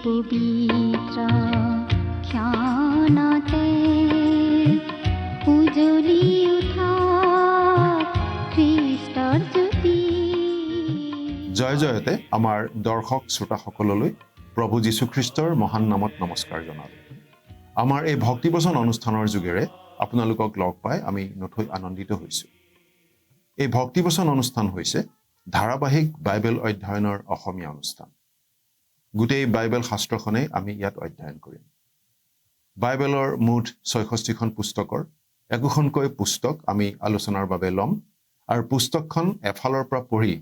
পবিত্ৰ ক্ষণতে উজলি উঠা খ্ৰীষ্টৰ জ্যোতি। জয় জয়তে আমাৰ দৰ্শক শ্ৰোতাসকললৈ প্ৰভু যীশুখ্ৰীষ্টৰ মহান নামত নমস্কাৰ জনালোঁ। আমাৰ এই ভক্তিবচন অনুষ্ঠানৰ যোগেৰে আপোনালোকক লগ পাই আমি নথৈ আনন্দিত হৈছোঁ। এই ভক্তিবচন অনুষ্ঠান হৈছে ধাৰাবাহিক বাইবেল অধ্যয়নৰ অসমীয়া অনুষ্ঠান। গোটেই বাইবেল শাস্ত্ৰখনেই আমি ইয়াত অধ্যয়ন কৰিম। বাইবেলৰ মুঠ ৬৬খন পুস্তকৰ একোখনকৈ পুস্তক আমি আলোচনাৰ বাবে ল'ম আৰু পুস্তকখন এফালৰ পৰা পঢ়ি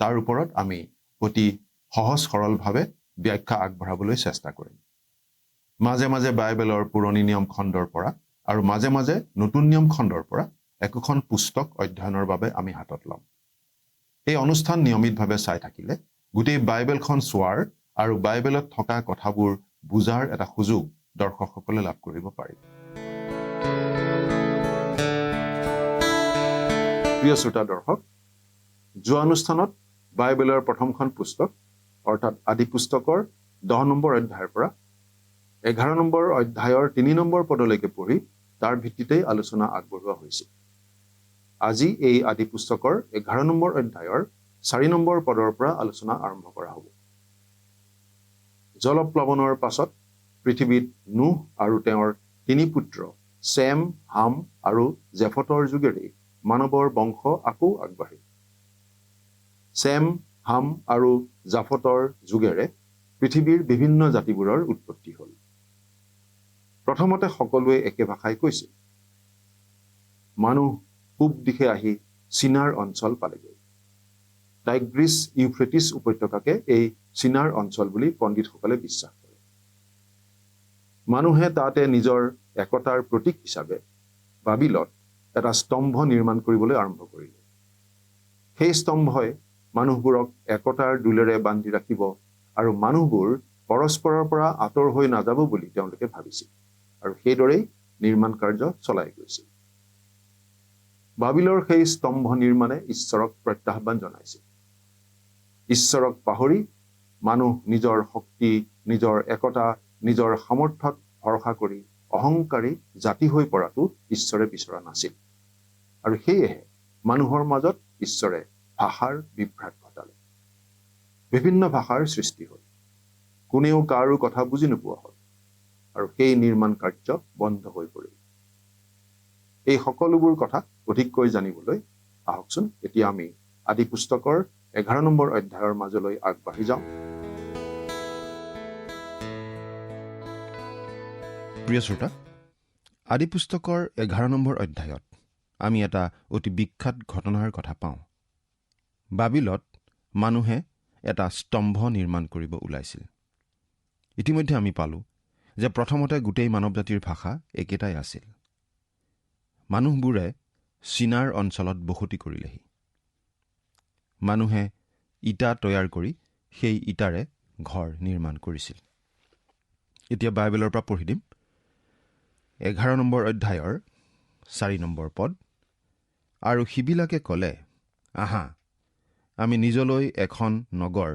তাৰ ওপৰত আমি অতি সহজ সৰলভাৱে ব্যাখ্যা আগবঢ়াবলৈ চেষ্টা কৰিম। মাজে মাজে বাইবেলৰ পুৰণি নিয়ম খণ্ডৰ পৰা আৰু মাজে মাজে নতুন নিয়ম খণ্ডৰ পৰা একোখন পুস্তক অধ্যয়নৰ বাবে আমি হাতত ল'ম। এই অনুষ্ঠান নিয়মিতভাৱে চাই থাকিলে গোটেই বাইবেলখন চোৱাৰ আৰু বাইবেলত থকা কথাবোৰ বুজাৰ এটা সুযোগ দৰ্শকসকলে লাভ কৰিব পাৰিব। প্ৰিয় শ্ৰোতা দৰ্শক, যোৱা অনুষ্ঠানত বাইবেলৰ প্ৰথমখন পুস্তক অৰ্থাৎ আদি পুস্তকৰ 10 নম্বৰ অধ্যায়ৰ পৰা 11 নম্বৰ অধ্যায়ৰ 3 নম্বৰ পদলৈকে পঢ়ি তাৰ ভিত্তিতেই আলোচনা আগবঢ়োৱা হৈছিল। আজি এই আদি পুস্তকৰ 11 নম্বৰ অধ্যায়ৰ 4 নম্বৰ পদৰ পৰা আলোচনা আৰম্ভ কৰা হ'ব। জলপ্লাৱনৰ পাছত পৃথিৱীত নুহ আৰু তেওঁৰ 3 পুত্ৰ চেম, হাম আৰু জেফতৰ যোগেৰে মানৱৰ বংশ আকৌ আগবাঢ়িল। চেম, হাম আৰু জাফতৰ যোগেৰে পৃথিৱীৰ বিভিন্ন জাতিবোৰৰ উৎপত্তি হ'ল। প্ৰথমতে সকলোৱে একে ভাষাই কৈছিল। মানুহ পূব দিশে আহি চিনাৰ অঞ্চল পালেগৈ। টাইগ্ৰিছ ইউফ্ৰেটিছ উপত্যকাকে এই চিনাৰ অঞ্চল বুলি পণ্ডিতসকলে বিশ্বাস কৰে। মানুহে তাতে নিজৰ একতাৰ প্ৰতীক হিচাপে বাবিলত এটা স্তম্ভ নিৰ্মাণ কৰিবলৈ আৰম্ভ কৰিলে। সেই স্তম্ভই মানুহবোৰক একতাৰ দোলেৰে বান্ধি ৰাখিব আৰু মানুহবোৰ পৰস্পৰৰ পৰা আঁতৰ হৈ নাযাব বুলি তেওঁলোকে ভাবিছিল আৰু সেইদৰেই নিৰ্মাণ কাৰ্য চলাই গৈছিল। বাবিলৰ সেই স্তম্ভ নিৰ্মাণে ঈশ্বৰক প্ৰত্যাহ্বান জনাইছিল। ঈশ্বৰক পাহৰি মানুহ নিজৰ শক্তি, নিজৰ একতা, নিজৰ সামৰ্থ্যত ভৰসা কৰি অহংকাৰী জাতি হৈ পৰাটো ঈশ্বৰে বিচৰা নাছিল আৰু সেয়েহে মানুহৰ মাজত ঈশ্বৰে ভাষাৰ বিভ্ৰাট ঘটালে। বিভিন্ন ভাষাৰ সৃষ্টি হ'ল। কোনেও কাৰো কথা বুজি নোপোৱা হ'ল আৰু সেই নিৰ্মাণ কাৰ্য বন্ধ হৈ পৰিল। এই সকলোবোৰ কথা অধিককৈ জানিবলৈ আহকচোন এতিয়া আমি আদি পুস্তকৰ 11 নম্বৰ অধ্যায়ৰ মাজলৈ আগবাঢ়ি যাওঁ। প্ৰিয় শ্ৰোতা, আদি পুস্তকৰ 11 নম্বৰ অধ্যায়ত আমি এটা অতি বিখ্যাত ঘটনাৰ কথা পাওঁ। বাবিলত মানুহে এটা স্তম্ভ নিৰ্মাণ কৰিব ওলাইছিল। ইতিমধ্যে আমি পালোঁ যে প্ৰথমতে গোটেই মানৱ জাতিৰ ভাষা একেটাই আছিল। মানুহবোৰে চিনাৰ অঞ্চলত বসতি কৰিলেহি। মানুহে ইটা তৈয়াৰ কৰি সেই ইটাৰে ঘৰ নিৰ্মাণ কৰিছিল। এতিয়া বাইবেলৰ পৰা পঢ়ি দিম 11 নম্বৰ অধ্যায়ৰ 4 নম্বৰ পদ। আৰু সিবিলাকে ক'লে, আহা, আমি নিজলৈ এখন নগৰ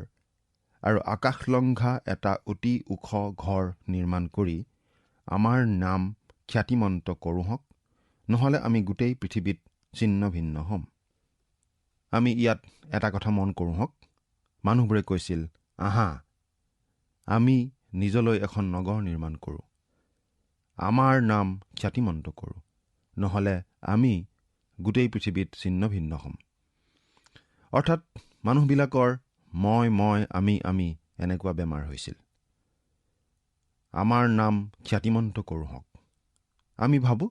আৰু আকাশলংঘা এটা অতি ওখ ঘৰ নিৰ্মাণ কৰি আমাৰ নাম খ্যাতিমন্ত কৰোঁহক, নহ'লে আমি গোটেই পৃথিৱীত ছিন্ন ভিন্ন হ'ম। আমি ইয়াত এটা কথা মন কৰোঁহক। মানুহবোৰে কৈছিল, আহা, আমি নিজলৈ এখন নগৰ নিৰ্মাণ কৰোঁ, আমাৰ নাম খ্যাতিমন্ত কৰোঁ, নহ'লে আমি গোটেই পৃথিৱীত ছিন্ন ভিন্ন হ'ম। অৰ্থাৎ মানুহবিলাকৰ মই, আমি এনেকুৱা বেমাৰ হৈছিল। আমাৰ নাম খ্যাতিমন্ত কৰোঁহক। আমি ভাবোঁ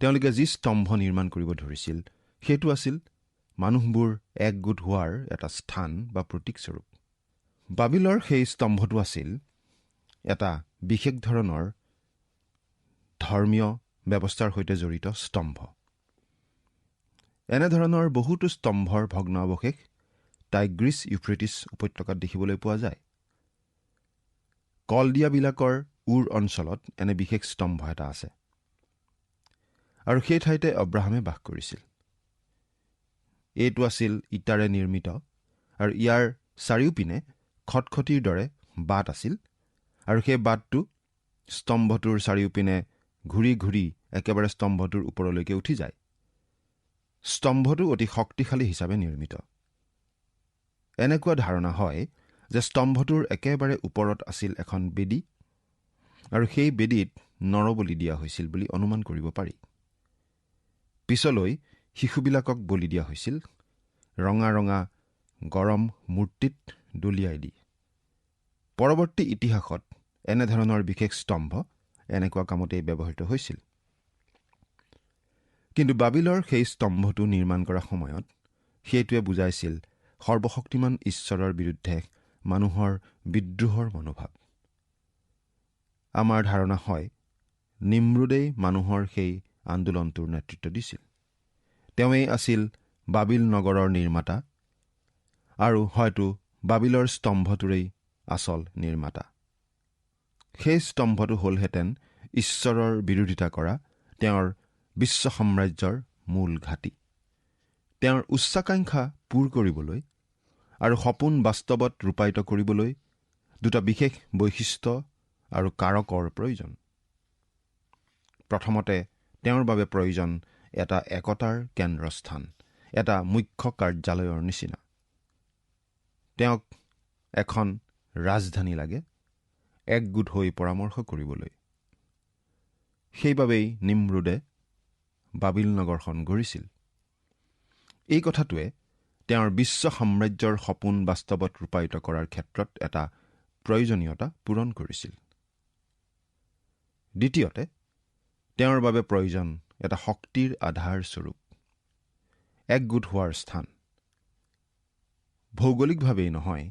তেওঁলোকে যি স্তম্ভ নিৰ্মাণ কৰিব ধৰিছিল সেইটো আছিল মানুহবোৰ একগোট হোৱাৰ এটা স্থান বা প্ৰতীকস্বৰূপ। বাবিলৰ সেই স্তম্ভটো আছিল এটা বিশেষ ধৰণৰ ধৰ্মীয় ব্যৱস্থাৰ সৈতে জড়িত স্তম্ভ। এনেধৰণৰ বহুতো স্তম্ভৰ ভগ্নাৱশেষ টাইগ্ৰিছ ইউফ্ৰেটিছ উপত্যকাত দেখিবলৈ পোৱা যায়। কলডিয়াবিলাকৰ উৰ অঞ্চলত এনে বিশেষ স্তম্ভ এটা আছে আৰু সেই ঠাইতে আব্ৰাহামে বাস কৰিছিল। এইটো আছিল ইটাৰে নিৰ্মিত আৰু ইয়াৰ চাৰিওপিনে খটখটিৰ দৰে বাট আছিল আৰু সেই বাটটো স্তম্ভটোৰ চাৰিওপিনে ঘূৰি ঘূৰি একেবাৰে স্তম্ভটোৰ ওপৰলৈকে উঠি যায়। স্তম্ভটো অতি শক্তিশালী হিচাপে নিৰ্মিত। এনেকুৱা ধাৰণা হয় যে স্তম্ভটোৰ একেবাৰে ওপৰত আছিল এখন বেদী আৰু সেই বেদীত নৰবলি দিয়া হৈছিল বুলি অনুমান কৰিব পাৰি। পিছলৈ শিশুবিলাকক বলি দিয়া হৈছিল ৰঙা ৰঙা গৰম মূৰ্তিত দলিয়াই দি। পৰৱৰ্তী ইতিহাসত এনেধৰণৰ বিশেষ স্তম্ভ এনেকুৱা কামতেই ব্যৱহৃত হৈছিল। কিন্তু বাবিলৰ সেই স্তম্ভটো নিৰ্মাণ কৰা সময়ত সেইটোৱে বুজাইছিল সৰ্বশক্তিমান ঈশ্বৰৰ বিৰুদ্ধে মানুহৰ বিদ্ৰোহৰ মনোভাৱ। আমাৰ ধাৰণা হয় নিম্ৰোদেই মানুহৰ সেই আন্দোলনটোৰ নেতৃত্ব দিছিল। তেওঁৱেই আছিল বাবিল নগৰৰ নিৰ্মাতা আৰু হয়তো বাবিলৰ স্তম্ভটোৰেই আচল নিৰ্মাতা। সেই স্তম্ভটো হ'লহেঁতেন ঈশ্বৰৰ বিৰোধিতা কৰা তেওঁৰ বিশ্ব সাম্ৰাজ্যৰ মূল ঘাটি। তেওঁৰ উচ্চাকাংক্ষা পূৰ কৰিবলৈ আৰু সপোন বাস্তৱত ৰূপায়িত কৰিবলৈ দুটা বিশেষ বৈশিষ্ট্য আৰু কাৰকৰ প্ৰয়োজন। প্ৰথমতে তেওঁৰ বাবে প্ৰয়োজন এটা একতাৰ কেন্দ্ৰস্থান, এটা মুখ্য কাৰ্যালয়ৰ নিচিনা। তেওঁক এখন ৰাজধানী লাগে একগোট হৈ পৰামৰ্শ কৰিবলৈ। সেইবাবেই নিম্ৰোদে বাবিল নগৰখন গঢ়িছিল। এই কথাটোৱে তেওঁৰ বিশ্ব সাম্ৰাজ্যৰ সপোন বাস্তৱত ৰূপায়িত কৰাৰ ক্ষেত্ৰত এটা প্ৰয়োজনীয়তা পূৰণ কৰিছিল। দ্বিতীয়তে তেওঁৰ বাবে প্ৰয়োজন এটা শক্তিৰ আধাৰ স্বৰূপ, একগোট হোৱাৰ স্থান। ভৌগোলিকভাৱেই নহয়,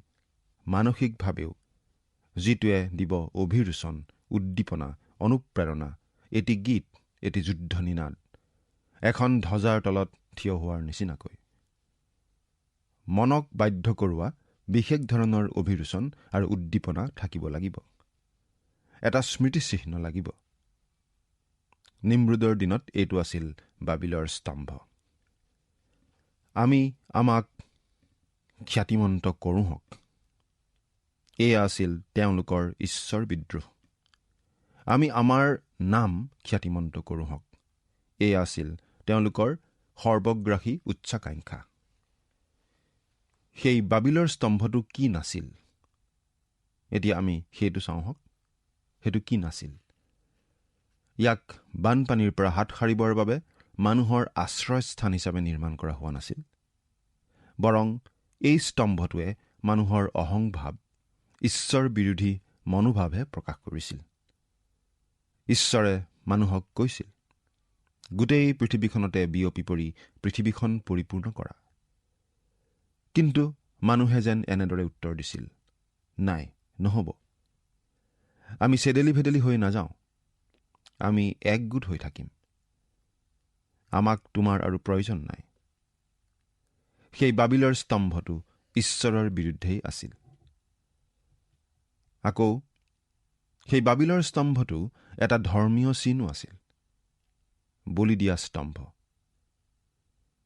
মানসিকভাৱেও, যিটোৱে দিব অভিৰোচন, উদ্দীপনা, অনুপ্ৰেৰণা, এটি গীত, এটি যুদ্ধ নিনাদ, এখন ধ্বজাৰ তলত থিয় হোৱাৰ নিচিনাকৈ। মনক বাধ্য কৰোৱা বিশেষ ধৰণৰ অভিৰোচন আৰু উদ্দীপনা থাকিব লাগিব। এটা স্মৃতিচিহ্ন লাগিব। নিম্ৰোদৰ দিনত এইটো আছিল বাবিলৰ স্তম্ভ। আমি আমাক খ্যাতিমন্ত কৰোঁহক, এয়া আছিল তেওঁলোকৰ ঈশ্বৰ বিদ্ৰোহ। আমি আমাৰ নাম খ্যাতিমন্ত কৰোঁহক, এয়া আছিল তেওঁলোকৰ সৰ্বগ্ৰাসী উচ্চাকাংক্ষা। সেই বাবিলৰ স্তম্ভটো কি নাছিল? এতিয়া আমি সেইটো চাওঁ হওক। সেইটো কি নাছিল? ইয়াক বানপানীৰ পৰা হাত সাৰিবৰ বাবে মানুহৰ আশ্ৰয়স্থান হিচাপে নিৰ্মাণ কৰা হোৱা নাছিল। বৰং এই স্তম্ভটোৱে মানুহৰ অহংভাৱ, ঈশ্বৰ বিৰোধী মনোভাৱহে প্ৰকাশ কৰিছিল। ঈশ্বৰে মানুহক কৈছিল, গোটেই পৃথিৱীখনতে বিয়পি পৰি পৃথিৱীখন পৰিপূৰ্ণ কৰা। কিন্তু মানুহে যেন এনেদৰে উত্তৰ দিছিল, নাই, নহ'ব। আমি চেদেলি ভেদেলি হৈ নাযাওঁ, আমি একগোট হৈ থাকিম। আমাক তোমাৰ আৰু প্ৰয়োজন নাই। সেই বাবিলৰ স্তম্ভটো ঈশ্বৰৰ বিৰুদ্ধেই আছিল। আকৌ সেই বাবিলৰ স্তম্ভটো এটা ধৰ্মীয় চিনো আছিল, বলি দিয়া স্তম্ভ।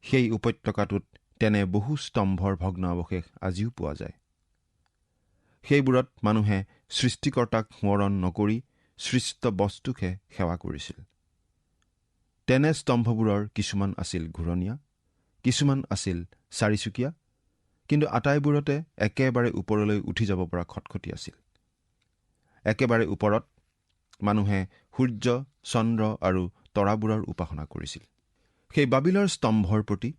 সেই উপত্যকাটোত তেনে বহু স্তম্ভৰ ভগ্নাৱশেষ আজিও পোৱা যায়। সেইবোৰত মানুহে সৃষ্টিকৰ্তাক সোঁৱৰণ নকৰি সৃষ্ট বস্তুকহে সেৱা কৰিছিল। তেনে স্তম্ভবোৰৰ কিছুমান আছিল ঘূৰণীয়া, কিছুমান আছিল চাৰিচুকীয়া, কিন্তু আটাইবোৰতে একেবাৰে ওপৰলৈ উঠি যাব পৰা খটখটি আছিল। একেবাৰে ওপৰত মানুহে সূৰ্য, চন্দ্ৰ আৰু তৰাবোৰৰ উপাসনা কৰিছিল। সেই বাবিলৰ স্তম্ভৰ প্ৰতি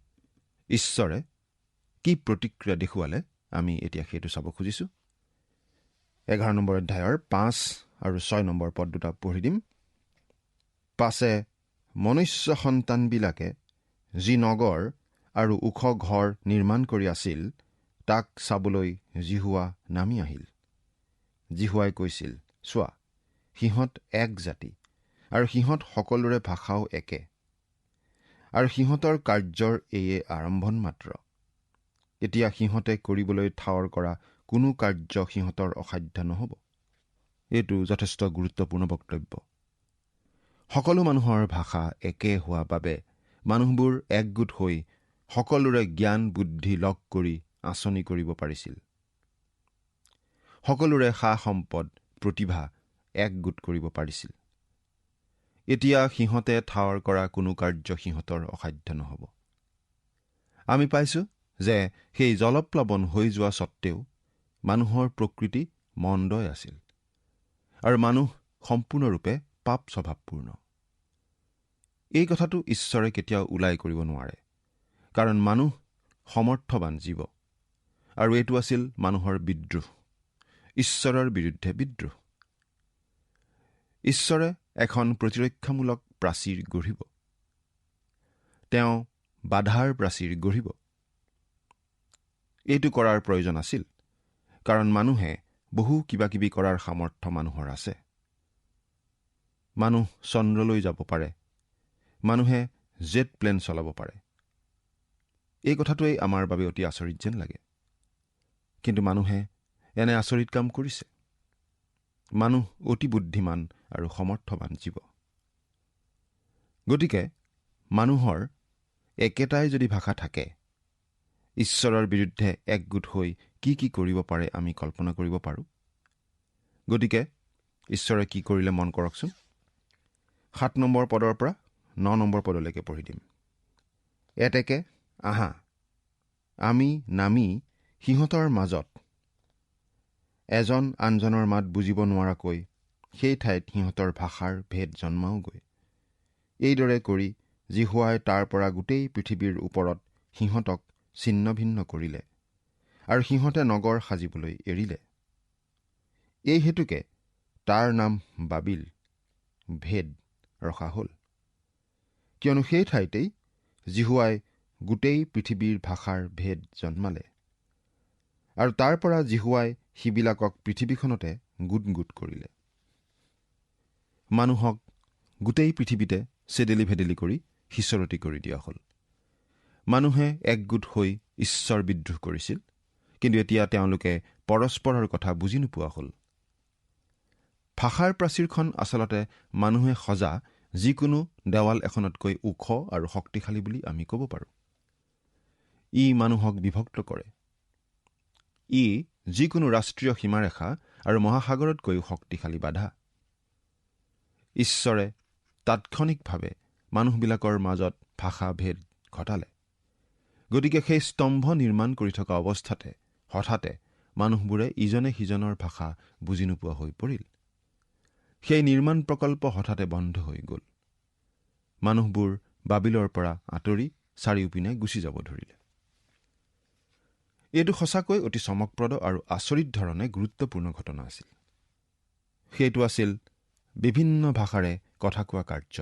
ঈশ্বৰে কি প্ৰতিক্ৰিয়া দেখুৱালে আমি এতিয়া সেইটো চাব খুজিছোঁ। 11 নম্বৰ অধ্যায়ৰ 5 আৰু 6 নম্বৰ পদ দুটা পঢ়ি দিম। পাছে মনুষ্য সন্তানবিলাকে যি নগৰ আৰু ওখ ঘৰ নিৰ্মাণ কৰি আছিল, তাক চাবলৈ জিহুৱা নামি আহিল। জিহুৱাই কৈছিল, চোৱা, সিহঁত এক জাতি, আৰু সিহঁত সকলোৰে ভাষাও একে, আৰু সিহঁতৰ কাৰ্যৰ এয়ে আৰম্ভণ মাত্ৰ। এতিয়া সিহঁতে কৰিবলৈ ঠাৱৰ কৰা কোনো কাৰ্য সিহঁতৰ অসাধ্য নহ'ব। এইটো যথেষ্ট গুৰুত্বপূৰ্ণ বক্তব্য। সকলো মানুহৰ ভাষা একে হোৱা বাবে মানুহবোৰ একগোট হৈ সকলোৰে জ্ঞান বুদ্ধি লগ কৰি আঁচনি কৰিব পাৰিছিল। সকলোৰে সা সম্পদ প্ৰতিভা একগোট কৰিব পাৰিছিল। এতিয়া সিহঁতে ঠাৱৰ কৰা কোনো কাৰ্য সিহঁতৰ অসাধ্য নহ'ব। আমি পাইছোঁ যে সেই জলপ্লাৱন হৈ যোৱা সত্ত্বেও মানুহৰ প্ৰকৃতি মন্দই আছিল আৰু মানুহ সম্পূৰ্ণৰূপে পাপ স্বভাৱপূৰ্ণ। এই কথাটো ঈশ্বৰে কেতিয়াও ওলাই কৰিব নোৱাৰে, কাৰণ মানুহ সমৰ্থবান জীৱ, আৰু এইটো আছিল মানুহৰ বিদ্ৰোহ, ঈশ্বৰৰ বিৰুদ্ধে বিদ্ৰোহ। ঈশ্বৰে এখন প্ৰতিৰক্ষামূলক প্ৰাচীৰ গঢ়িব। তেওঁ বাধাৰ প্ৰাচীৰ গঢ়িব। এইটো কৰাৰ প্ৰয়োজন আছিল, কাৰণ মানুহে বহু কিবা কিবি কৰাৰ সামৰ্থ্য মানুহৰ আছে। মানুহ চন্দ্ৰলৈ যাব পাৰে, মানুহে জেট প্লেন চলাব পাৰে। এই কথাটোৱেই আমাৰ বাবে অতি আচৰিত যেন লাগে। কিন্তু মানুহে এনে আচৰিত কাম কৰিছে। মানুহ অতি বুদ্ধিমান আৰু সমৰ্থবান জীৱ। গতিকে মানুহৰ একেটাই যদি ভাষা থাকে, ঈশ্বৰৰ বিৰুদ্ধে একগোট হৈ কি কি কৰিব পাৰে আমি কল্পনা কৰিব পাৰোঁ। গতিকে ঈশ্বৰে কি কৰিলে মন কৰকচোন। 7 নম্বৰ পদৰ পৰা 9 নম্বৰ পদলৈকে পঢ়ি দিম। এতেকে আহা, আমি নামি সিহঁতৰ মাজত এজন আনজনৰ মাত বুজিব নোৱাৰাকৈ সেই ঠাইত সিহঁতৰ ভাষাৰ ভেদ জন্মাওগৈ। এইদৰে কৰি জিহুৱাই তাৰ পৰা গোটেই পৃথিৱীৰ ওপৰত সিহঁতক ছিন্ন ভিন্ন কৰিলে আৰু সিহঁতে নগৰ সাজিবলৈ এৰিলে। এই হেতুকে তাৰ নাম বাবিল, ভেদ ৰখা হ'ল, কিয়নো সেই ঠাইতেই জিহুৱাই গোটেই পৃথিৱীৰ ভাষাৰ ভেদ জন্মালে। আৰু তাৰ পৰা জিহুৱাই সিবিলাকক পৃথিৱীখনতে গোট গোট কৰিলে। মানুহক গোটেই পৃথিৱীতে চেদেলি ভেদেলি কৰি সিঁচৰতি কৰি দিয়া হ'ল। মানুহে একগোট হৈ ঈশ্বৰ বিদ্ৰোহ কৰিছিল, কিন্তু এতিয়া তেওঁলোকে পৰস্পৰৰ কথা বুজি নোপোৱা হ'ল। ভাষাৰ প্ৰাচীৰখন আচলতে মানুহে সজা যিকোনো দেৱাল এখনতকৈ ওখ আৰু শক্তিশালী বুলি আমি ক'ব পাৰোঁ। ই মানুহক বিভক্ত কৰে। ই যিকোনো ৰাষ্ট্ৰীয় সীমাৰেখা আৰু মহাসাগৰতকৈও শক্তিশালী বাধা। ঈশ্বৰে তাৎক্ষণিকভাৱে মানুহবিলাকৰ মাজত ভাষা ভেদ ঘটালে। গতিকে সেই স্তম্ভ নিৰ্মাণ কৰি থকা অৱস্থাতে হঠাতে মানুহবোৰে ইজনে সিজনৰ ভাষা বুজি নোপোৱা হৈ পৰিল। সেই নিৰ্মাণ প্ৰকল্প হঠাতে বন্ধ হৈ গ'ল। মানুহবোৰ বাবিলৰ পৰা আঁতৰি চাৰিওপিনে গুচি যাব ধৰিলে। এইটো সঁচাকৈ অতি চমকপ্ৰদ আৰু আচৰিত ধৰণে গুৰুত্বপূৰ্ণ ঘটনা আছিল। সেইটো আছিল বিভিন্ন ভাষাৰে কথা কোৱা কাৰ্য,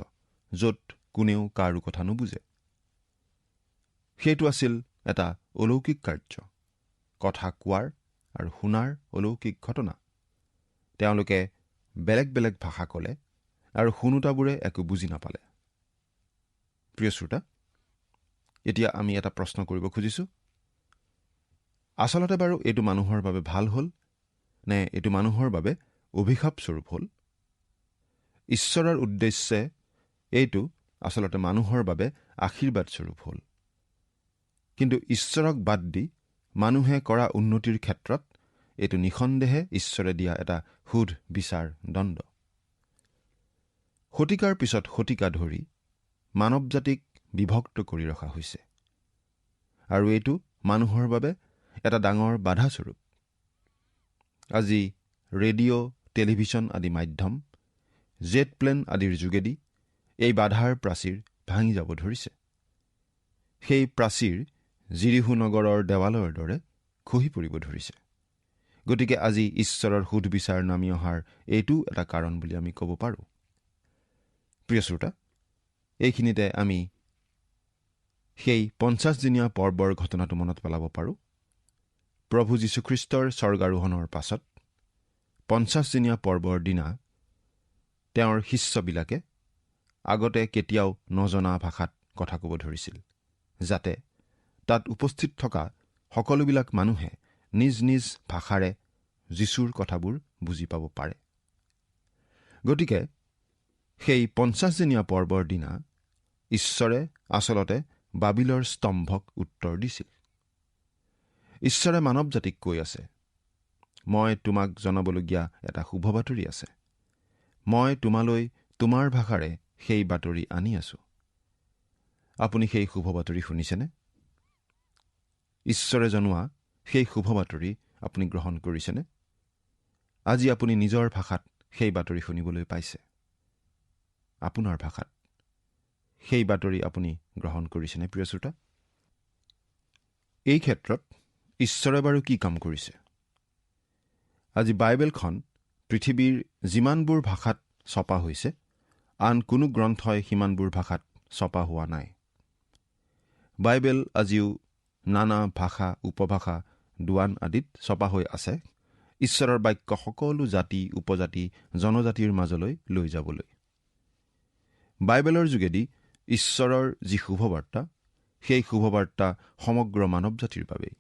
য'ত কোনেও কাৰো কথা নুবুজে। সেইটো আছিল এটা অলৌকিক কাৰ্য, কথা কোৱাৰ আৰু শুনাৰ অলৌকিক ঘটনা। তেওঁলোকে বেলেগ বেলেগ ভাষা ক'লে আৰু শুনোতাবোৰে একো বুজি নাপালে। প্ৰিয় শ্ৰোতা, এতিয়া আমি এটা প্ৰশ্ন কৰিব খুজিছোঁ। আচলতে বাৰু এইটো মানুহৰ বাবে ভাল হ'ল নে এইটো মানুহৰ বাবে অভিশাপ স্বৰূপ হ'ল? ঈশ্বৰৰ উদ্দেশ্যে এইটো আচলতে মানুহৰ বাবে আশীৰ্বাদ স্বৰূপ হ'ল। কিন্তু ঈশ্বৰক বাদ দি মানুহে কৰা উন্নতিৰ ক্ষেত্ৰত এইটো নিঃসন্দেহে ঈশ্বৰে দিয়া এটা সুধ বিচাৰ দণ্ড। শতিকাৰ পিছত শতিকা ধৰি মানৱ জাতিক বিভক্ত কৰি ৰখা হৈছে, আৰু এইটো মানুহৰ বাবে এটা ডাঙৰ বাধাস্বৰূপ। আজি ৰেডিঅ', টেলিভিছন আদি মাধ্যম, জেট প্লেন আদিৰ যোগেদি এই বাধাৰ প্ৰাচীৰ ভাঙি যাব ধৰিছে। সেই প্ৰাচীৰ জিৰিহু নগৰৰ দেৱালৰ দৰে খহি পৰিব ধৰিছে। গতিকে আজি ঈশ্বৰৰ সুধবিচাৰ নামি অহাৰ এইটো এটা কাৰণ বুলি আমি ক'ব পাৰোঁ। প্ৰিয় শ্ৰোতা, এইখিনিতে আমি সেই 50 দিনীয়া পৰ্বৰ ঘটনাটো মনত পেলাব পাৰোঁ। প্ৰভু যীশুখ্ৰীষ্টৰ স্বৰ্গাৰোহণৰ পাছত 50 দিনীয়া পৰ্বৰ দিনা তেওঁৰ শিষ্যবিলাকে আগতে কেতিয়াও নজনা ভাষাত কথা ক'ব ধৰিছিল, যাতে তাত উপস্থিত থকা সকলোবিলাক মানুহে নিজ নিজ ভাষাৰে যীশুৰ কথাবোৰ বুজি পাব পাৰে। গতিকে সেই 50 দিনীয়া পৰ্বৰ দিনা ঈশ্বৰে আচলতে বাবিলৰ স্তম্ভক উত্তৰ দিছিল। ঈশ্বৰে মানৱ জাতিক কৈ আছে, মই তোমাক জনাবলগীয়া এটা শুভ বাতৰি আছে। মই তোমালৈ তোমাৰ ভাষাৰে সেই বাতৰি আনি আছো। আপুনি সেই শুভ বাতৰি শুনিছেনে? ঈশ্বৰে জনোৱা সেই শুভ বাতৰি আপুনি গ্ৰহণ কৰিছেনে? আজি আপুনি নিজৰ ভাষাত সেই বাতৰি শুনিবলৈ পাইছে। আপোনাৰ ভাষাত সেই বাতৰি আপুনি গ্ৰহণ কৰিছেনে প্ৰিয় শ্ৰোতা? এই ক্ষেত্ৰত ঈশ্বৰে বাৰু কি কাম কৰিছে? আজি বাইবেলখন পৃথিৱীৰ যিমানবোৰ ভাষাত ছপা হৈছে, আন কোনো গ্ৰন্থই সিমানবোৰ ভাষাত ছপা হোৱা নাই। বাইবেল আজিও নানা ভাষা, উপভাষা, দোৱান আদিত ছপা হৈ আছে ঈশ্বৰৰ বাক্য সকলো জাতি, উপজাতি, জনজাতিৰ মাজলৈ লৈ যাবলৈ। বাইবেলৰ যোগেদি ঈশ্বৰৰ যি শুভবাৰ্তা, সেই শুভবাৰ্তা সমগ্ৰ মানৱ জাতিৰ বাবেই।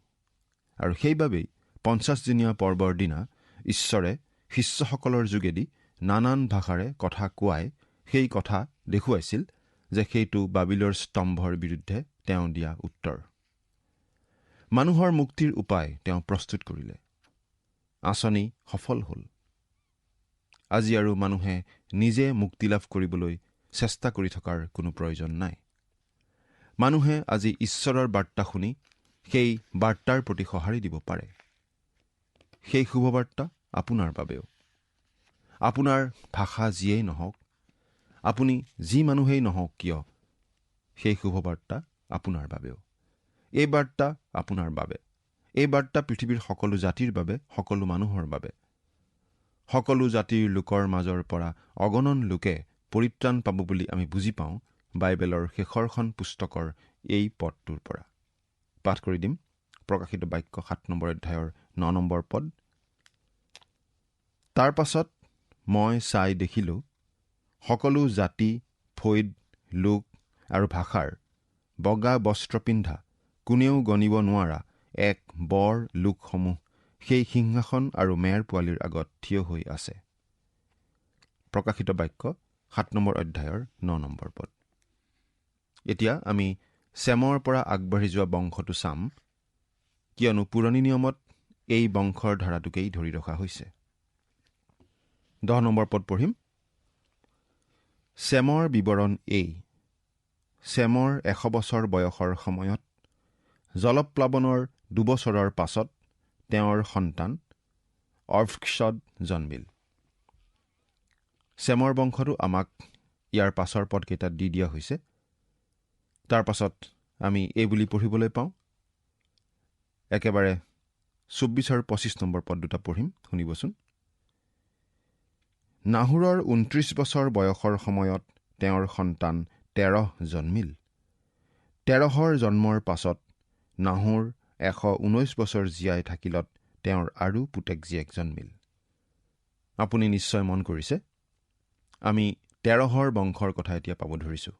আৰু সেইবাবেই ৫০ দিনীয়া পৰ্বৰ দিনা ঈশ্বৰে শিষ্যসকলৰ যোগেদি নানান ভাষাৰে কথা কোৱাই সেই কথা দেখুৱাইছিল যে সেইটো বাবিলৰ স্তম্ভৰ বিৰুদ্ধে তেওঁ দিয়া উত্তৰ। মানুহৰ মুক্তিৰ উপায় তেওঁ প্ৰস্তুত কৰিলে। আঁচনি সফল হ'ল। আজি আৰু মানুহে নিজে মুক্তি লাভ কৰিবলৈ চেষ্টা কৰি থকাৰ কোনো প্ৰয়োজন নাই। মানুহে আজি ঈশ্বৰৰ বাৰ্তা শুনি সেই বাৰ্তাৰ প্ৰতি সঁহাৰি দিব পাৰে। সেই শুভবাৰ্তা আপোনাৰ বাবেও। আপোনাৰ ভাষা যিয়েই নহওক, আপুনি যি মানুহেই নহওক কিয়, সেই শুভবাৰ্তা আপোনাৰ বাবেও। এই বাৰ্তা আপোনাৰ বাবে। এই বাৰ্তা পৃথিৱীৰ সকলো জাতিৰ বাবে, সকলো মানুহৰ বাবে। সকলো জাতিৰ লোকৰ মাজৰ পৰা অগণন লোকে পৰিত্ৰাণ পাব বুলি আমি বুজি পাওঁ বাইবেলৰ শেষৰখন পুস্তকৰ এই পদটোৰ পৰা। পাঠ কৰি দিম প্ৰকাশিত বাক্য ৭ নম্বৰ অধ্যায়ৰ ৯ নম্বৰ পদ। তাৰ পাছত মই চাই দেখিলোঁ, সকলো জাতি, ফৈদ, লোক আৰু ভাষাৰ বগা বস্ত্ৰ পিন্ধা, কোনেও গণিব নোৱাৰা এক বৰ লোকসমূহ সেই সিংহাসন আৰু মেৰ পোৱালিৰ আগত থিয় হৈ আছে। প্ৰকাশিত বাক্য ৭ নম্বৰ অধ্যায়ৰ ৯ নম্বৰ পদ। এতিয়া আমি চেমৰ পৰা আগবাঢ়ি যোৱা বংশটো চাম, কিয়নো পুৰণি নিয়মত এই বংশৰ ধাৰাটোকেই ধৰি ৰখা হৈছে। ১০ নম্বৰ পদ পঢ়িম। চেমৰ বিৱৰণ এই। চেমৰ ১০০ বছৰ বয়সৰ সময়ত জলপ্লাৱনৰ ২ বছৰৰ পাছত তেওঁৰ সন্তান অৰ্ফক্ষদ জন্মিল। চেমৰ বংশটো আমাক ইয়াৰ পাছৰ পদকেইটাত দি দিয়া হৈছে। তাৰ পাছত আমি এই বুলি পঢ়িবলৈ পাওঁ, একেবাৰে ২৪ আৰু ২৫ নম্বৰ পদ দুটা পঢ়িম, শুনিবচোন। নাহুৰৰ ২৯ বছৰ বয়সৰ সময়ত তেওঁৰ সন্তান তেৰহ জন্মিল। তেৰহৰ জন্মৰ পাছত নাহুৰ ১১৯ বছৰ জীয়াই থাকিলত তেওঁৰ আৰু পুতেক জীয়েক জন্মিল। আপুনি নিশ্চয় মন কৰিছে, আমি তেৰহৰ বংশৰ কথা এতিয়া পাব ধৰিছোঁ।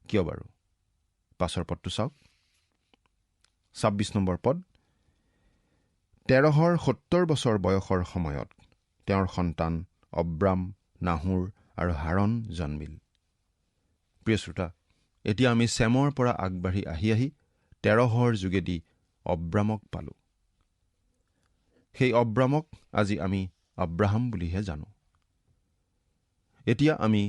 কিয় বাৰু? পাছৰ পদটো চাওক, ২৬ নম্বৰ পদ। তেৰহৰ ৭০ বছৰ বয়সৰ সময়ত তেওঁৰ সন্তান অব্ৰাম, নাহুৰ আৰু হাৰন জন্মিল। প্ৰিয় শ্ৰোতা, এতিয়া আমি চেমৰ পৰা আগবাঢ়ি আহি তেৰহৰ যোগেদি অব্ৰামক পালোঁ। সেই অব্ৰামক আজি আমি আব্ৰাহাম বুলিহে জানো। এতিয়া আমি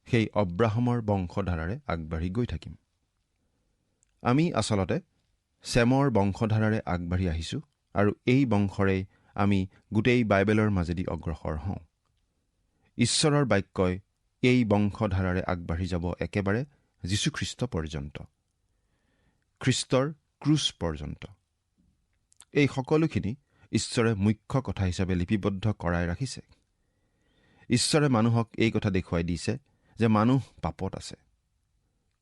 সেই অব্ৰাহামৰ বংশধাৰাৰে আগবাঢ়ি গৈ থাকিম। আমি আচলতে চেমৰ বংশধাৰাৰে আগবাঢ়ি আহিছোঁ আৰু এই বংশৰেই আমি গোটেই বাইবেলৰ মাজেদি অগ্ৰসৰ হওঁ। ঈশ্বৰৰ বাক্যই এই বংশধাৰাৰে আগবাঢ়ি যাব একেবাৰে যীশুখ্ৰীষ্ট পৰ্যন্ত, খ্ৰীষ্টৰ ক্ৰুচ পৰ্যন্ত। এই সকলোখিনি ঈশ্বৰে মুখ্য কথা হিচাপে লিপিবদ্ধ কৰাই ৰাখিছে। ঈশ্বৰে মানুহক এই কথা দেখুৱাই দিছে যে মানুহ পাপত আছে।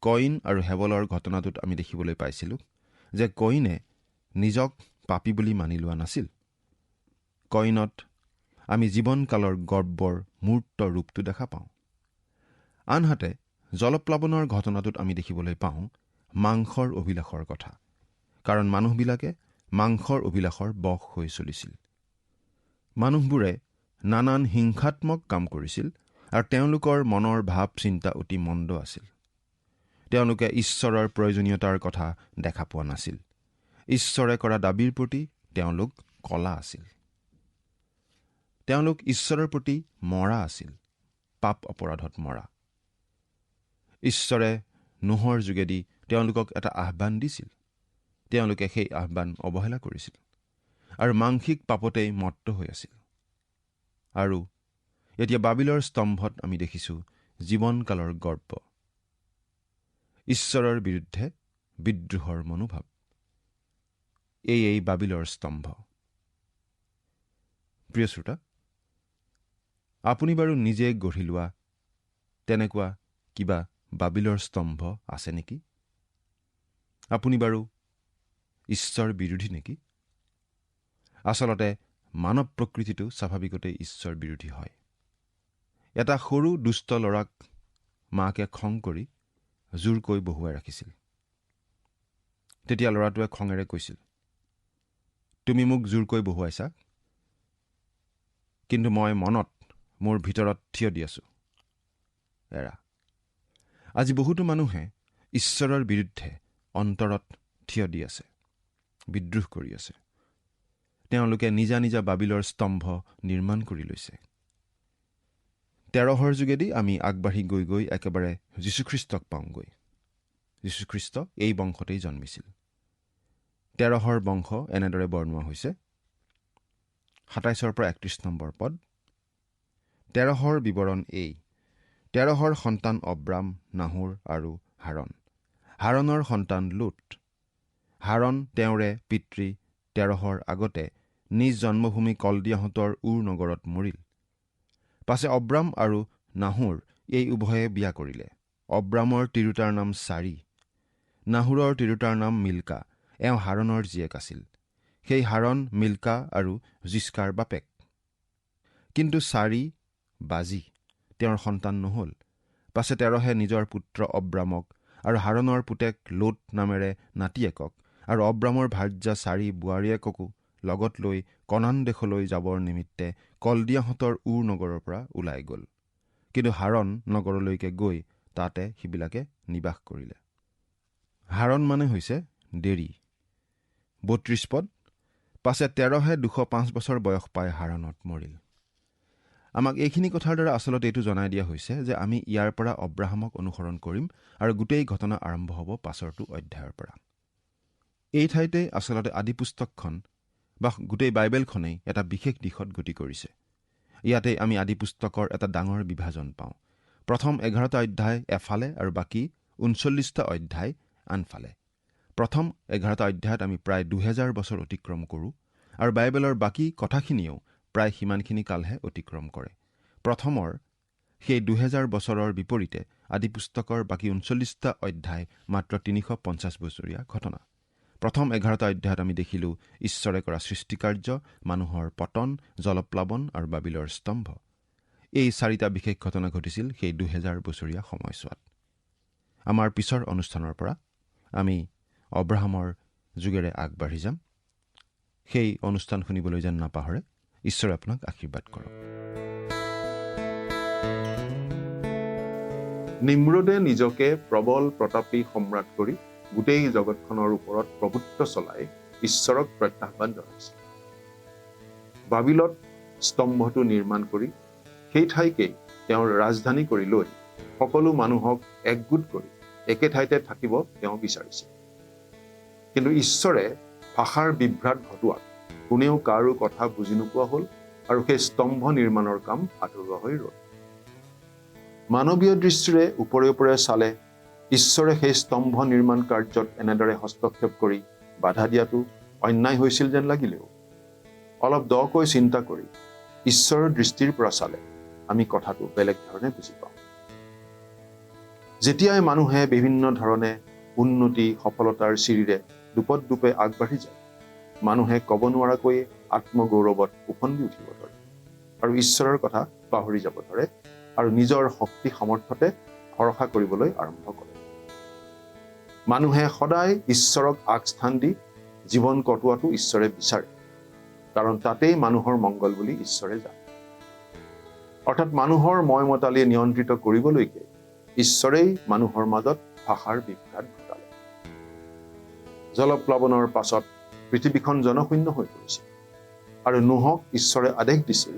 কয়িন আৰু হেবলৰ ঘটনাটোত আমি দেখিবলৈ পাইছিলোঁ যে কয়িনে নিজক পাপী বুলি মানি লোৱা নাছিল। কয়িনত আমি জীৱনকালৰ গৰ্বৰ মূৰ্ত ৰূপটো দেখা পাওঁ। আনহাতে জলপ্লাৱনৰ ঘটনাটোত আমি দেখিবলৈ পাওঁ মাংসৰ অভিলাষৰ কথা, কাৰণ মানুহবিলাকে মাংসৰ অভিলাষৰ বশ হৈ চলিছিল। মানুহবোৰে নানান হিংসাত্মক কাম কৰিছিল আৰু তেওঁলোকৰ মনৰ ভাৱ চিন্তা অতি মন্দ আছিল। তেওঁলোকে ঈশ্বৰৰ প্ৰয়োজনীয়তাৰ কথা দেখা পোৱা নাছিল। ঈশ্বৰে কৰা দাবীৰ প্ৰতি তেওঁলোক কলা আছিল। তেওঁলোক ঈশ্বৰৰ প্ৰতি মৰা আছিল, পাপ অপৰাধত মৰা। ঈশ্বৰে নোহৰ যোগেদি তেওঁলোকক এটা আহ্বান দিছিল। তেওঁলোকে সেই আহ্বান অৱহেলা কৰিছিল আৰু মাংসিক পাপতেই মত্ত হৈ আছিল। আৰু এতিয়া বাবিলৰ স্তম্ভত আমি দেখিছোঁ জীৱনকালৰ গৰ্ব, ঈশ্বৰৰ বিৰুদ্ধে বিদ্ৰোহৰ মনোভাৱ। এই বাবিলৰ স্তম্ভ। প্ৰিয় শ্ৰোতা, আপুনি বাৰু নিজে গঢ়ি লোৱা তেনেকুৱা কিবা বাবিলৰ স্তম্ভ আছে নেকি? আপুনি বাৰু ঈশ্বৰ বিৰোধী নেকি? আচলতে মানৱ প্ৰকৃতিটো স্বাভাৱিকতে ঈশ্বৰ বিৰোধী হয়। এটা সৰু দুষ্ট ল'ৰাক মাকে খং কৰি জোৰকৈ বহুৱাই ৰাখিছিল। তেতিয়া ল'ৰাটোৱে খঙেৰে কৈছিল, তুমি মোক জোৰকৈ বহুৱাইছা, কিন্তু মই মনত মোৰ ভিতৰত থিয় দি আছো। এৰা। আজি বহুতো মানুহে ঈশ্বৰৰ বিৰুদ্ধে অন্তৰত থিয় দি আছে, বিদ্ৰোহ কৰি আছে। তেওঁলোকে নিজা নিজা বাবিলৰ স্তম্ভ নিৰ্মাণ কৰি লৈছে। 13 যোগেদি আমি আগবাঢ়ি গৈ গৈ একেবাৰে যীশুখ্ৰীষ্টক পাওঁগৈ। যীশুখ্ৰীষ্ট এই বংশতেই জন্মিছিল। 13 বংশ এনেদৰে বৰ্ণোৱা হৈছে, 27 পৰা 31 নম্বৰ পদ। 13 বিৱৰণ এই। 13 সন্তান অব্ৰাম, নাহোৰ আৰু হাৰন। হাৰণৰ সন্তান লোট। হাৰন তেওঁৰে পিতৃ 13 আগতে নিজ জন্মভূমি কলদিয়াহঁতৰ উৰ নগৰত মৰিল। পাছে অব্ৰাম আৰু নাহোৰ এই উভয়ে বিয়া কৰিলে। অব্ৰামৰ তিৰোতাৰ নাম চাৰি, নাহোৰৰ তিৰোতাৰ নাম মিল্কা। এওঁ হাৰণৰ জীয়েক আছিল। সেই হাৰন মিল্কা আৰু জিস্কাৰ বাপেক। কিন্তু চাৰি বাজি তেওঁৰ সন্তান নহল। পাছে 13 নিজৰ পুত্ৰ অব্ৰামক আৰু হাৰণৰ পুতেক লোট নামেৰে নাতিয়েকক আৰু অব্ৰামৰ ভাৰ্যা চাৰি বোৱাৰীয়েককো লগত লৈ কনান দেশলৈ যাবৰ নিমিত্তে কলদিয়াহঁতৰ উৰ নগৰৰ পৰা ওলাই গ'ল। কিন্তু হাৰন নগৰলৈকে গৈ তাতে সিবিলাকে নিবাস কৰিলে। হাৰন মানে হৈছে দেৰী। 32 পদ। পাছে 13 205 বছৰ বয়স পাই হাৰণত মৰিল। আমাক এইখিনি কথাৰ দ্বাৰা আচলতে এইটো জনাই দিয়া হৈছে যে আমি ইয়াৰ পৰা অব্ৰাহামক অনুসৰণ কৰিম আৰু গোটেই ঘটনা আৰম্ভ হ'ব পাছৰটো অধ্যায়ৰ পৰা। এই ঠাইতে আচলতে আদি পুস্তকখন বা গোটেই বাইবেলখনেই এটা বিশেষ দিশত গতি কৰিছে। ইয়াতে আমি আদি পুস্তকৰ এটা ডাঙৰ বিভাজন পাওঁ। প্ৰথম 11টা অধ্যায় এফালে আৰু বাকী 39টা অধ্যায় আনফালে। প্ৰথম 11টা অধ্যায়ত আমি প্ৰায় 2000 বছৰ অতিক্ৰম কৰোঁ আৰু বাইবেলৰ বাকী কথাখিনিয়েও প্ৰায় সিমানখিনি কালহে অতিক্ৰম কৰে। প্ৰথমৰ সেই 2000 বছৰৰ বিপৰীতে আদি পুস্তকৰ বাকী 39টা অধ্যায় মাত্ৰ 350 বছৰীয়া ঘটনা। প্ৰথম 11টা অধ্যায়ত আমি দেখিলোঁ ঈশ্বৰে কৰা সৃষ্টিকাৰ্য, মানুহৰ পতন, জলপ্লাৱন আৰু বাবিলৰ স্তম্ভ। এই 4টা বিশেষ ঘটনা ঘটিছিল সেই 2000 বছৰীয়া সময়ছোৱাত। আমাৰ পিছৰ অনুষ্ঠানৰ পৰা আমি অব্ৰাহামৰ যুগেৰে আগবাঢ়ি যাম। সেই অনুষ্ঠান শুনিবলৈ যেন নাপাহৰে। ঈশ্বৰে আপোনাক আশীৰ্বাদ কৰক। নিম্ৰোদে নিজকে প্ৰবল প্ৰতাপী সম্ৰাট কৰি গোটেই জগতখনৰ ওপৰত প্ৰভুত্ব চলাই ঈশ্বৰক প্ৰত্যাহ্বান জনাইছিল। বাবিলত স্তম্ভটো নিৰ্মাণ কৰি সেই ঠাইকেই তেওঁৰ ৰাজধানী কৰি লৈ সকলো মানুহক একগোট কৰি একে ঠাইতে থাকিব তেওঁ বিচাৰিছিল। কিন্তু ঈশ্বৰে ভাষাৰ বিভ্ৰাট ঘটোৱাত কোনেও কাৰো কথা বুজি নোপোৱা হ'ল আৰু সেই স্তম্ভ নিৰ্মাণৰ কাম আধৰুৱা হৈ ৰ'ল। মানৱীয় দৃষ্টিৰে ওপৰে ওপৰে চালে ঈশ্বৰে সেই স্তম্ভ নিৰ্মাণ কাৰ্যত এনেদৰে হস্তক্ষেপ কৰি বাধা দিয়াটো অন্যায় হৈছিল যেন লাগিলেও অলপ দকৈ চিন্তা কৰি ঈশ্বৰৰ দৃষ্টিৰ পৰা চালে আমি কথাটো বেলেগ ধৰণে বুজি পাওঁ। যেতিয়াই মানুহে বিভিন্ন ধৰণে উন্নতি সফলতাৰ চিৰিৰে দুপত দুপে আগবাঢ়ি যায়, মানুহে ক'ব নোৱাৰাকৈ আত্মগৌৰৱত উফন্দি উঠিব ধৰে আৰু ঈশ্বৰৰ কথা পাহৰি যাব ধৰে আৰু নিজৰ শক্তি সামৰ্থ্যতে ভৰসা কৰিবলৈ আৰম্ভ কৰে। মানুহে সদায় ঈশ্বৰক আগস্থান দি জীৱন কটোৱাটো ঈশ্বৰে বিচাৰে, কাৰণ তাতেই মানুহৰ মংগল বুলি ঈশ্বৰে জানে। অৰ্থাৎ মানুহৰ ময়মতালিয়ে নিয়ন্ত্ৰিত কৰিবলৈকে ঈশ্বৰেই মানুহৰ মাজত ভাষাৰ বিভ্ৰাট ঘটালে। জলপ্লাৱনৰ পাছত পৃথিৱীখন জনশূন্য হৈ পৰিছিল আৰু নোহক ঈশ্বৰে আদেশ দিছিল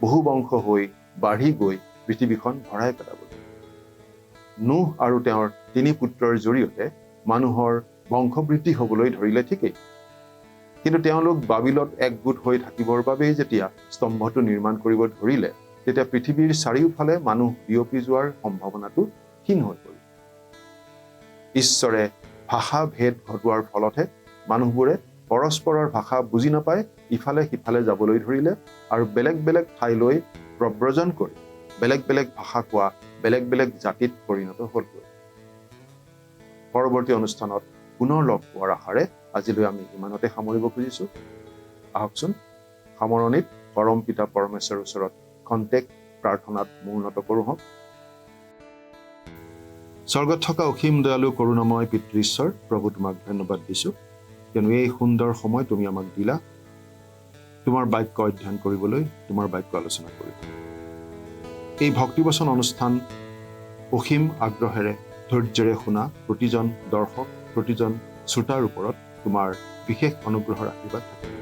বহু বংশ হৈ বাঢ়ি গৈ পৃথিৱীখন ভৰাই পেলাবলৈ। নুহ আৰু তেওঁৰ 3 পুত্ৰৰ জৰিয়তে মানুহৰ বংশবৃদ্ধি হ'বলৈ ধৰিলে ঠিকেই, কিন্তু তেওঁলোক বাবিলত একগোট হৈ থাকিবৰ বাবেই যেতিয়া স্তম্ভটো নিৰ্মাণ কৰিব ধৰিলে, তেতিয়া পৃথিৱীৰ চাৰিওফালে মানুহ বিয়পি যোৱাৰ সম্ভাৱনাটো ক্ষীণ হৈ পৰিল। ঈশ্বৰে ভাষা ভেদ ঘটোৱাৰ ফলতহে মানুহবোৰে পৰস্পৰৰ ভাষা বুজি নাপাই ইফালে সিফালে যাবলৈ ধৰিলে আৰু বেলেগ বেলেগ ঠাইলৈ প্ৰব্ৰজন কৰি বেলেগ বেলেগ ভাষা কোৱা বেলেগ বেলেগ জাতিত পৰিণত হ'লগৈ। পৰৱৰ্তী অনুষ্ঠানত পুনৰ লগ পোৱাৰ আশাৰে আজিলৈ আমি ইমানতে সামৰিব খুজিছোঁ। আহকচোন সামৰণিত পৰম পিতা পৰমেশ্বৰৰ ওচৰত খন্তেক প্ৰাৰ্থনাত মূৰ্ণত কৰোঁ হওক। স্বৰ্গত থকা অসীম দয়ালু কৰোণাময় পিতৃ ঈশ্বৰ, প্ৰভু তোমাক ধন্যবাদ দিছোঁ, কিয়নো এই সুন্দৰ সময় তুমি আমাক দিলা তোমাৰ বাক্য অধ্যয়ন কৰিবলৈ, তোমাৰ বাক্য আলোচনা কৰিবলৈ। এই ভক্তিবচন অনুষ্ঠান অসীম আগ্ৰহেৰে ধৈৰ্যৰে শুনা প্ৰতিজন দৰ্শক, প্ৰতিজন শ্ৰোতাৰ ওপৰত তোমাৰ বিশেষ অনুগ্ৰহৰ আশীৰ্বাদ থাকিব।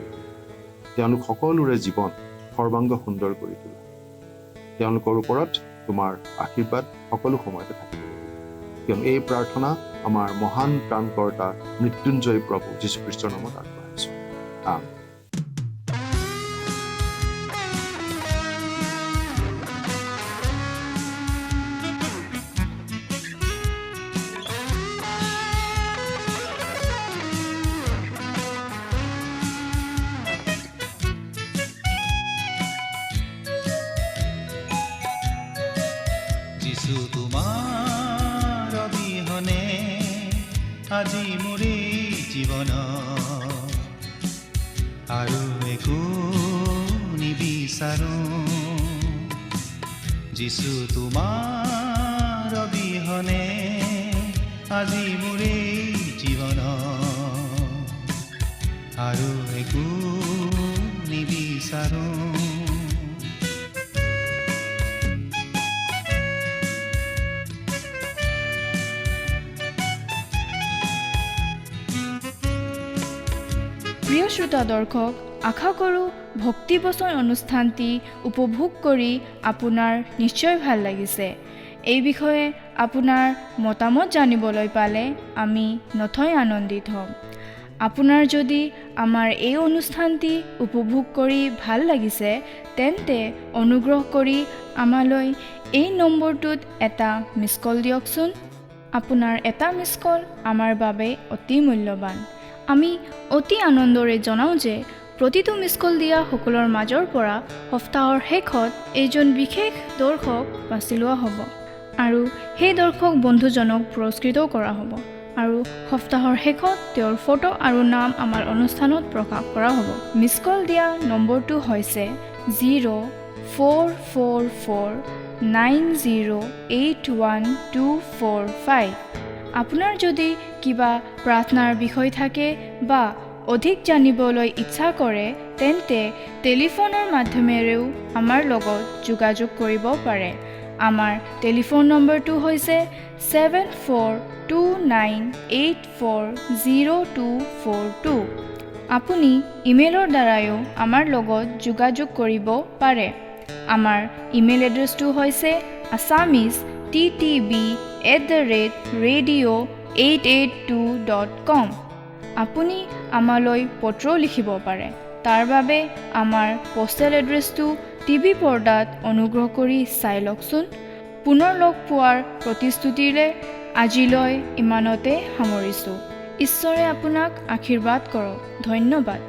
তেওঁলোক সকলোৰে জীৱন সৰ্বাংগ সুন্দৰ কৰি তোলা, তেওঁলোকৰ ওপৰত তোমাৰ আশীৰ্বাদ সকলো সময়তে থাকিব। কিয়নো এই প্ৰাৰ্থনা আমাৰ মহান ত্ৰাণকৰ্তা মৃত্যুঞ্জয় প্ৰভু যীশুখ্ৰীষ্টৰ নামত আগবঢ়াইছোঁ। আমেন। যিছু তোমাৰ অবিহনে আজি মোৰ এই জীৱন আৰু একো নিবিচাৰো। যিছু তোমাৰ অবিহনে আজি মোৰ এই জীৱন আৰু একো নিবিচাৰো। প্ৰিয় শ্ৰোতা দৰ্শক, আশা কৰোঁ ভক্তিবচন অনুষ্ঠানটি উপভোগ কৰি আপোনাৰ নিশ্চয় ভাল লাগিছে। এই বিষয়ে আপোনাৰ মতামত জানিবলৈ পালে আমি নথৈ আনন্দিত হ'ম। আপোনাৰ যদি আমাৰ এই অনুষ্ঠানটি উপভোগ কৰি ভাল লাগিছে, তেন্তে অনুগ্ৰহ কৰি আমালৈ এই নম্বৰটোত এটা মিছ কল দিয়কচোন। আপোনাৰ এটা মিছ কল আমাৰ বাবে অতি মূল্যৱান। আমি অতি আনন্দৰে জনাওঁ যে প্ৰতিটো মিছ কল দিয়া সকলৰ মাজৰ পৰা সপ্তাহৰ শেষত এজন বিশেষ দৰ্শক বাছি লোৱা হ'ব আৰু সেই দৰ্শক বন্ধুজনক পুৰস্কৃতও কৰা হ'ব আৰু সপ্তাহৰ শেষত তেওঁৰ ফটো আৰু নাম আমাৰ অনুষ্ঠানত প্ৰকাশ কৰা হ'ব। মিছ কল দিয়া নম্বৰটো হৈছে 0444908125। আপোনাৰ যদি কিবা প্ৰাৰ্থনাৰ বিষয় থাকে বা অধিক জানিবলৈ ইচ্ছা কৰে, তেন্তে টেলিফোনৰ মাধ্যমেৰেও আমাৰ লগত যোগাযোগ কৰিব পাৰে। আমাৰ টেলিফোন নম্বৰটো হৈছে 7429840242। আপুনি ইমেইলৰ দ্বাৰাও আমাৰ লগত যোগাযোগ কৰিব পাৰে। আমাৰ ইমেইল এড্ৰেছটো হৈছে assamese@radio882.com। আপুনি আমালৈ পত্ৰও লিখিব পাৰে। তাৰ বাবে আমাৰ পোষ্টেল এড্ৰেছটো টিভি পৰ্দাত অনুগ্ৰহ কৰি চাই লওকচোন। পুনৰ লগ পোৱাৰ প্ৰতিশ্ৰুতিৰে আজিলৈ ইমানতে সামৰিছোঁ। ঈশ্বৰে আপোনাক আশীৰ্বাদ কৰক। ধন্যবাদ।